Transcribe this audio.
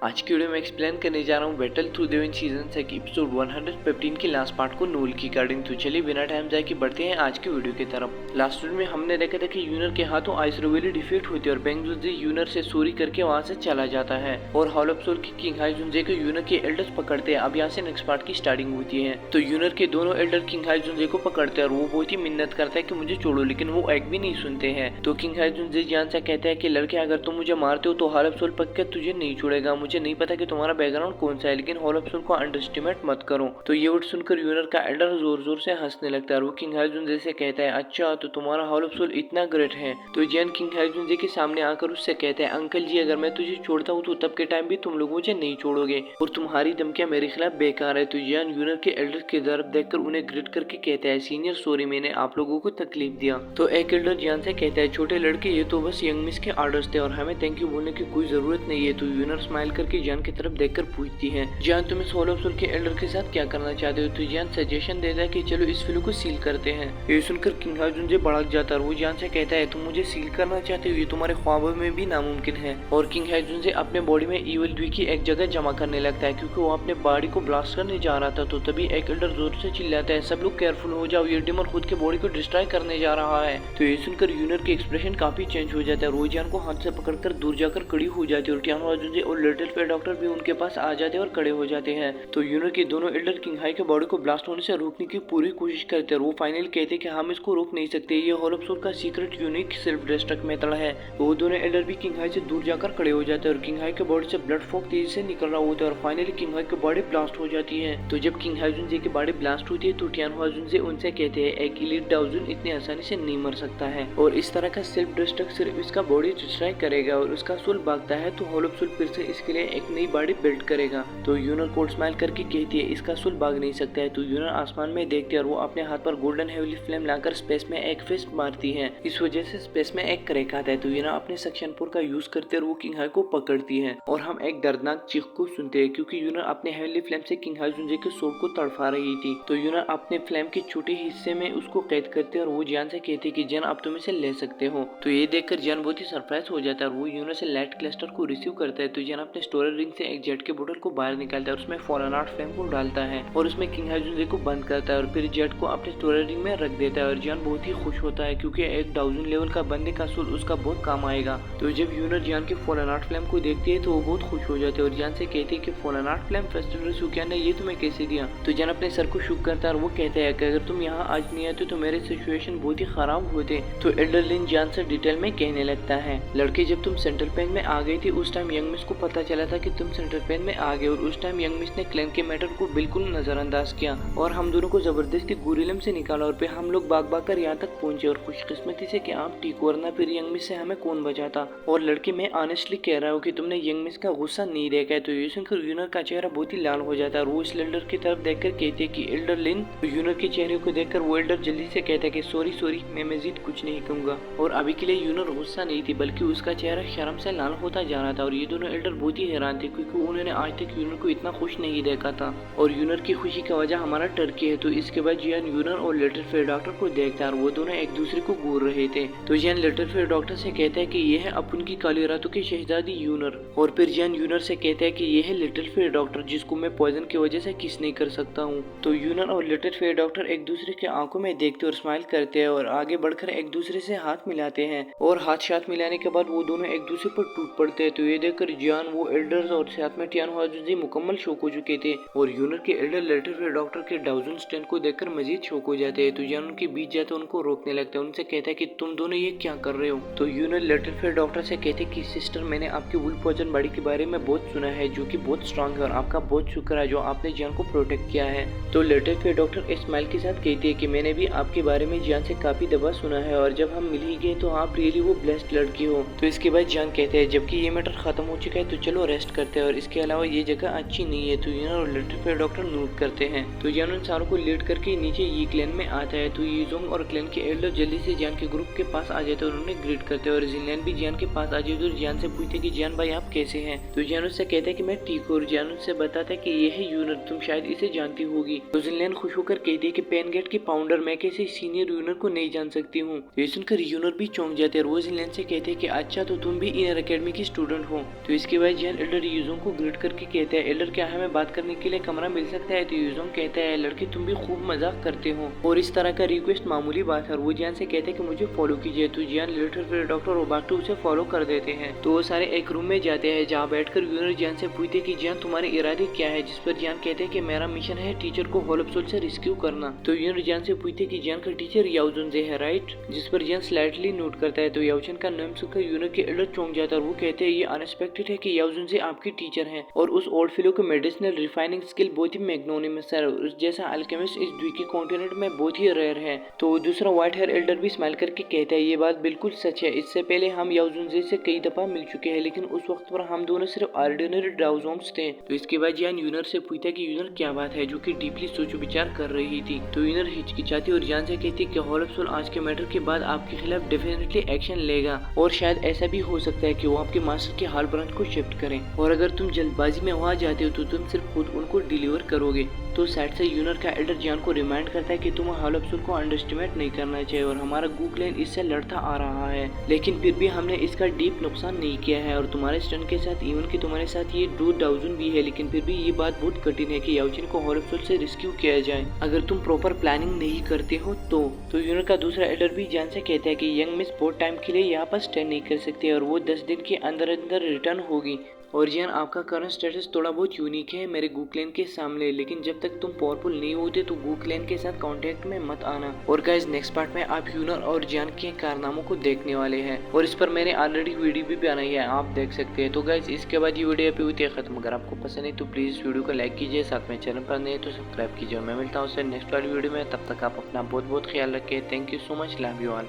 आज की वीडियो में एक्सप्लेन करने जा रहा हूँ बैटल थ्रू द सीजन से एपिसोड 115 के लास्ट पार्ट को नोल की गार्डिंग। तो चलिए बिना टाइम जाए के बढ़ते हैं आज की वीडियो की तरफ। लास्ट वीडियो में हमने देखा था कि यूनर के हाथों आइस रोवेली डिफीट होती है और बेंग जुनजे यूनर से सॉरी करके वहां से चला जाता है और हॉल ऑफ सोल की किंग हाई जुनजे को यूनर के एल्डर्स पकड़ते हैं। अब यहाँ से नेक्स्ट पार्ट की स्टार्टिंग होती है। तो यूनर के दोनों एल्डर किंग हाई जुनजे को पकड़ते हैं और वो बहुत ही मिन्नत करता है कि मुझे छोड़ो, लेकिन वो एक भी नहीं सुनते हैं। तो किंग हाई जुनजे जान से कहते हैं कि लड़के अगर तुम मुझे मारते हो तो हॉल ऑफ सोल पक्का तुझे नहीं छोड़ेगा। मुझे नहीं पता कि तुम्हारा बैकग्राउंड कौन सा है, लेकिन हॉल ऑफ सोल को अंडरस्टिमेट मत करो। तो ये वर्ड सुनकर यूनर का एल्डर जोर जोर से हंसने लगता है और वो किंग हाईजुनजे से कहता है अच्छा तो तुम्हारा हॉल ऑफ सोल इतना ग्रेट है। तो जैन किंग हाईजुनजे के सामने आकर उससे कहते हैं अंकल जी अगर मैं तुझे छोड़ता हूँ तो तब के टाइम भी तुम लोग मुझे नहीं छोड़ोगे और तुम्हारी धमकियां मेरे खिलाफ बेकार है। तो जैन यूनर के एल्डर की तरफ देखकर उन्हें ग्रेट करके कहता है सीनियर सॉरी मैंने आप लोगों को तकलीफ दिया। तो एक एल्डर जैन से कहता है छोटे लड़के ये तो बस यंग मिस के ऑर्डर्स थे और हमें थैंक यू बोलने की कोई जरूरत नहीं है। तो यूनर स्माइल करके जैन की तरफ देखकर पूछती है जान तुम इस हॉल ऑफ सोल के एल्डर के साथ क्या करना चाहते हो। तो जान सजेशन देता है कि चलो इस फिल्म को सील करते हैं। ये सुनकर किंग हाईजुनजे भड़क जाता है और वो जान से कहता है तुम मुझे सील करना चाहते हो, ये तुम्हारे ख्वाबों में भी नामुमकिन है। और किंग हाईजुनजे अपने बॉडी में इविल द्वी की एक जगह जमा करने लगता है क्योंकि वो अपने बॉडी को ब्लास्ट करने जा रहा था। तो तभी एक एल्डर जोर से चिल्लाता है सब लोग केयरफुल हो जाओ, ये डिमर खुद के बॉडी को डिस्ट्रॉय करने जा रहा है। तो ये सुनकर यूनर के एक्सप्रेशन काफी चेंज हो जाता है। रोजान को हाथ से पकड़कर दूर जाकर खड़ी हो जाती है और टियानो हाईजुनजे और लिटिल फेयर डॉक्टर भी उनके पास आ जाते हैं और खड़े हो जाते हैं। तो यूनर के दोनों एल्डर किंग हाई के बॉडी को ब्लास्ट होने से रोकने की पूरी कोशिश करते हैं। वो फाइनल कहते हैं कि हम इसको रोक नहीं सकते, ये हॉल ऑफ सोल का secret unique self destruct method है। वो दोनों एल्डर भी किंग हाई से दूर जाकर खड़े हो जाते हैं और किंग हाई के बॉडी से ब्लड फॉग तेजी से निकल रहा होता है और फाइनली किंग हाई की बॉडी ब्लास्ट हो जाती है। तो जब किंग हाईजुनजे की बॉडी ब्लास्ट होती है तो टियानो हाईजुनजे उनसे कहते हैं एक एलीट डाउजन इतनी आसानी से नहीं मर सकता है और इस तरह का सेल्फ डिस्ट्रक्ट सिर्फ इसका बॉडी डिस्ट्रॉय करेगा और उसका सोल भागता है तो हॉल ऑफ सोल फिर से इसके लिए एक नई बॉडी बिल्ड करेगा। तो यूनर कोड स्माइल करके कहती है इसका सोल भाग नहीं सकता है। तो यूनर आसमान में देखती है और वो अपने हाथ पर गोल्डन हेवली फ्लेम लाकर स्पेस में एक फिस्ट मारती है, इस वजह से स्पेस में एक क्रैक आता है। तो यूनर अपने सक्शन पोर का यूज करते और वो किंग हाई को पकड़ती है और हम एक दर्दनाक चीख को सुनते हैं क्योंकि यूनर अपने हेवली फ्लेम से किंग हाईजुनजे के सोल को तड़फा रही थी। तो यूनर अपने फ्लेम के छोटे हिस्से में उसको कैद करते और वो जान से कहते कि जैन अब तुम इसे ले सकते हो। तो ये देखकर जैन बहुत ही सरप्राइज हो जाता है और वो यूनर से लाइट क्लस्टर को रिसीव करता है। तो जैन अपने स्टोरेज रिंग से एक जेट के बोतल को बाहर निकालता है और उसमें फॉलन आउट फ्लेम को डालता है और उसमें किंग हाईजुनजे को बंद करता है और फिर जेट को अपने स्टोरेज रिंग में रख देता है और जैन बहुत ही खुश होता है क्योंकि एक 1000 लेवल का बंदे का सोल उसका बहुत काम आएगा। तो जब यूनर जैन के फॉलन आउट फ्लेम को देखती है तो वो बहुत खुश हो जाते हैं और जैन से कहते हैं कि फॉलन आउट फ्लेम फेस्टिवल सुकिया ने ये तुम्हें कैसे दिया। तो जैन अपने सर को शुक करता है और वो कहता है कि अगर तुम यहाँ आज नहीं आते तो मेरे सिचुएशन बहुत ही खराब होते। तो एल्डर लिन जैन से डिटेल में कहने लगता है लड़के जब तुम सेंट्रल पेन में आ गई थी उस टाइम यंग मिस को पता चला था कि तुम सेंट्रल पेन में आ गए और उस टाइम यंग मिस ने क्लैन के मैटर को बिल्कुल नजरअंदाज किया और हम दोनों को जबरदस्ती गुरिलम से निकाला और फिर हम लोग भाग भाग कर यहाँ तक पहुंचे और खुशकिस्मती से कि आप ठीक वरना फिर यंग मिस से हमें कौन बचाता। और लड़के मैं ऑनेस्टली कह रहा हूँ कि तुमने यंग मिस का गुस्सा नहीं देखा है। तो ये सुनकर यूनर का चेहरा बहुत ही लाल हो जाता है और वो इस एल्डर की तरफ देखकर कहते हैं कि एल्डर लिन। तो यूनर के चेहरे को देखकर वो एल्डर जल्दी से कहता है कि सॉरी मैं मजीद कुछ नहीं कहूंगा। और अभी के लिए यूनर गुस्सा नहीं थी बल्कि उसका चेहरा शर्म से लाल होता जा रहा था और ये दोनों एल्डर बहुत ही हैरान थे क्योंकि उन्होंने आज तक यूनर को इतना खुश नहीं देखा था और यूनर की खुशी का वजह हमारा टर्की है। तो इसके बाद जियान यूनर और लिटिल फेयर डॉक्टर को देखता है और वो दोनों एक दूसरे को घूर रहे थे। तो जियान लिटिल फेयर डॉक्टर से कहता है कि ये है अपन की काली रातों की शहजादी यूनर और फिर जियान यूनर से कहता है कि ये है लिटिल फेयर डॉक्टर जिसको मैं पॉइजन की वजह से किस नहीं कर सकता हूँ। तो यूनर और लिटिल फेयर डॉक्टर एक दूसरे के आंखों में देखते और स्माइल करते हैं और आगे बढ़कर एक दूसरे से हाथ मिलाते हैं और हाथ मिलाने के बाद वो दोनों एक दूसरे पर टूट पड़ते हैं। तो ये देखकर जियान वो एल्डर्स और साथ में टियानो हाईजुनजे मुकम्मल शौक हो चुके थे और यूनर के एल्डर लिटिल फेयर डॉक्टर के डाउजन स्टैंड को देखकर मजीद शौक हो जाते हैं। तो जियान उनके बीच जाते उनको रोकने लगता है, उनसे कहता है कि तुम दोनों ये क्या कर रहे हो। तो यूनर लिटिल फेयर डॉक्टर से कहते कि सिस्टर मैंने आपकी वुल पॉइजन बॉडी के बारे में बहुत सुना है जो कि बहुत स्ट्रांग है और आपका बहुत शुक्र है जो आपने जियान को प्रोटेक्ट किया है। तो लिटिल फेयर डॉक्टर स्माइल के साथ कहती है कि मैंने भी आपके बारे में जियान से काफी दफा सुना है और जब हम मिल ही गए तो आप रियली वो ब्लेस्ड लड़की हो। तो इसके बाद जियान कहते हैं जबकि ये मैटर खत्म हो चुका है तो चलो रेस्ट करते हैं और इसके अलावा ये जगह अच्छी नहीं है। तो यूनर और लिटिल फेयर डॉक्टर नोट करते हैं। तो जियान उन सारों को लीड करके नीचे ये क्लैन में आता है। तो यीजोंग और क्लैन के एल्डर जल्दी से जियान के ग्रुप के पास आ जाते हैं और उन्हें ग्रीट करते हैं और जिनलैन भी जियान के पास आ जाते और जियान से पूछते कि जियान भाई आप कैसे हैं। तो जियान उससे कहता है कि मैं ठीक हूँ और जियान उससे बताता है कि ये है यूनर, तुम शायद इसे जानती होगी। तो जिनलैन खुश होकर कहती है कि पेन गेट के फाउंडर मैं कैसे सीनियर यूनर को नहीं जान सकती हूँ। ये सुनकर यूनर भी चौंक जाते हैं और वो जिनलैन से कहते हैं कि अच्छा तो तुम भी इनर एकेडमी की स्टूडेंट हो। तो इसके बाद जियान एल्डर यूजोंग को ग्रिड करके कहता है, एल्डर क्या हमें बात करने के लिए कमरा मिल सकता है? तो यूजोंग कहता है, लड़के तुम भी खूब मजाक करते हो और इस तरह का रिक्वेस्ट मामूली बात है। और वो जियान से कहते हैं कि मुझे फॉलो कीजिए। तो जियान लिटिल फिर डॉक्टर रोबाक्टो उसे फॉलो कर देते हैं। तो वो सारे एक रूम में जाते हैं जहाँ बैठकर यूनर जियान से पूछते कि जियान तुम्हारे इरादे क्या है? जिस पर जियान कहते हैं कि मेरा मिशन है टीचर को होलोप्सोल से रेस्क्यू करना। तो यूनर जियान से पूछते कि जियान का टीचर याओजुनजे है राइट? जिस पर जियान स्लाइटली नोट करता है। तो याओचन का नाम सुनकर यूनर के एल्डर चौंक जाता है और वो कहते हैं ये अनएक्सपेक्टेड है कि याओजुनजे आपकी टीचर हैं और उस ओल्ड फेलो के मेडिसिनल रिफाइनिंग स्किल बहुत ही मैग्नोनिमस है। उस जैसा अल्केमिस्ट इस द्वीप के कॉन्टिनेंट में बहुत ही रेयर है। तो दूसरा व्हाइट हेयर एल्डर भी स्माइल करके कहता है ये बात बिल्कुल सच है। इससे पहले हम याओजुनजे से कई दफा मिल चुके हैं लेकिन उस वक्त पर हम दोनों सिर्फ ऑर्डिनरी ड्राउजोम्स थे। तो इसके बाद जियान यूनर से पूछता कि यूनर क्या बात है, जो कि डीपली सोचो विचार कर रही थी। तो यूनर हिचकिचाती और जियान से कहती कि होलोप्सोल आज के मैटर के बाद आपके खिलाफ डेफिनेटली एक्शन लेगा और शायद ऐसा भी हो सकता है कि वो आपके मास्टर के हाल ब्रांच को शिफ्ट करें और अगर तुम जल्दबाजी में वहाँ जाते हो तो तुम सिर्फ खुद उनको डिलीवर करोगे। तो साइड से यूनर का एल्डर जियान को रिमाइंड करता है कि तुम्हें होलोप्सोल को अंडरएस्टिमेट नहीं करना चाहिए और हमारा गूक्लेन इससे लड़ता आ रहा है लेकिन फिर भी हमने इसका डीप नुकसान नहीं किया है और तुम्हारे स्टन के साथ इवन कि तुम्हारे साथ ये 2000 भी है लेकिन फिर भी ये बात बहुत कठिन है कि याओचिन को होलोप्सोल से रेस्क्यू किया जाए अगर तुम प्रॉपर प्लानिंग नहीं करते हो तो यूनर का दूसरा एल्डर भी जियान से कहता है कि यंग मिस बहुत टाइम के लिए यहाँ पर स्टे नहीं कर सकती और वो 10 दिन के अंदर अंदर रिटर्न होगी। और जियान आपका करंट स्टेटस थोड़ा बहुत यूनिक है मेरे गूक्लेन के सामने, लेकिन जब तक तुम पावरफुल नहीं होते तो गूक्लेन के साथ कांटेक्ट में मत आना। और गाइस नेक्स्ट पार्ट में आप यूनर और जियान के कारनामों को देखने वाले हैं और इस पर मैंने ऑलरेडी वीडियो भी बनाई है, आप देख सकते हैं। तो गाइस इसके बाद ये वीडियो पे होती है खत्म। अगर आपको पसंद है तो प्लीज वीडियो को लाइक कीजिए, साथ में चैनल पर नहीं तो सब्सक्राइब कीजिए। मैं मिलता हूँ उससे नेक्स्ट वाली वीडियो में, तब तक आप अपना बहुत बहुत ख्याल रखिए। Thank you so much, love you all.